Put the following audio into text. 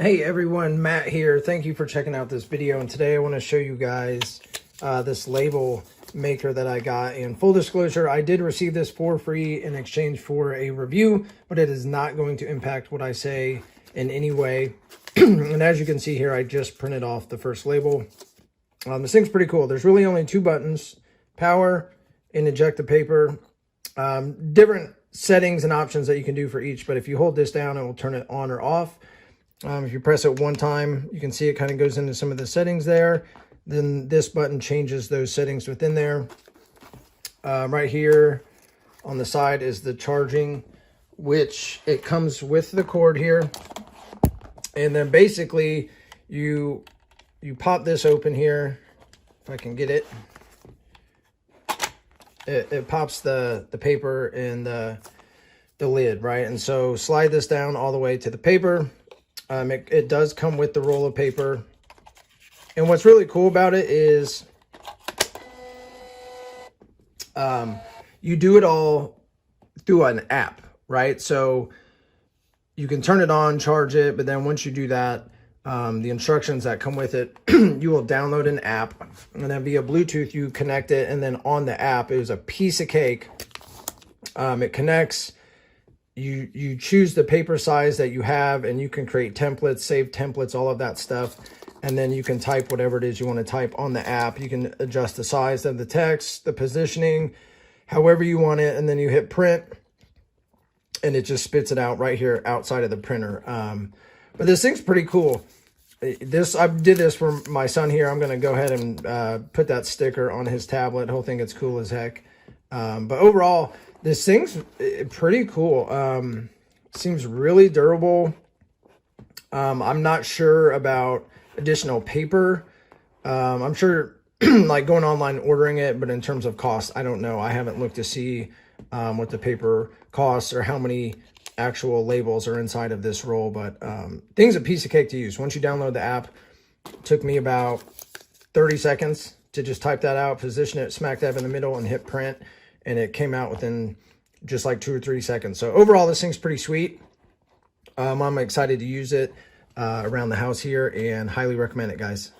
Hey everyone, Matt here. Thank you for checking out this video, and today I want to show you guys this label maker that I got. In full disclosure, I did receive this for free in exchange for a review, but it is not going to impact what I say in any way. And as you can see here, I just printed off the first label. This thing's pretty cool. There's really only two buttons: power and eject the paper. Different settings and options that you can do for each, but if you hold this down, it will turn it on or off. If you press it one time, you can see it kind of goes into some of the settings there. Then this button changes those settings within there. Right here on the side is the charging, which it comes with the cord here. And then basically you pop this open here, if I can get it. It pops the paper and the lid, right? And so slide this down all the way to the paper. It does come with the roll of paper. And what's really cool about it is you do it all through an app, right? So you can turn it on, charge it, but then once you do that, the instructions that come with it, you will download an app, and then via Bluetooth you connect it, and then on the app it was a piece of cake. It connects. You choose the paper size that you have, and you can create templates, save templates, all of that stuff. And then you can type whatever it is you want to type on the app. You can adjust the size of the text, the positioning, however you want it. And then you hit print, and it just spits it out right here outside of the printer. But this thing's pretty cool. I did this for my son here. I'm going to go ahead and put that sticker on his tablet. He'll think it's cool as heck. But overall, this thing's pretty cool. Seems really durable. I'm not sure about additional paper. I'm sure like going online ordering it, but in terms of cost, I don't know. I haven't looked to see what the paper costs or how many actual labels are inside of this roll, but thing's a piece of cake to use. Once you download the app, it took me about 30 seconds to just type that out, position it smack dab in the middle, and hit print. And it came out within just like 2 or 3 seconds. So overall, this thing's pretty sweet. I'm excited to use it around the house here, and highly recommend it, guys.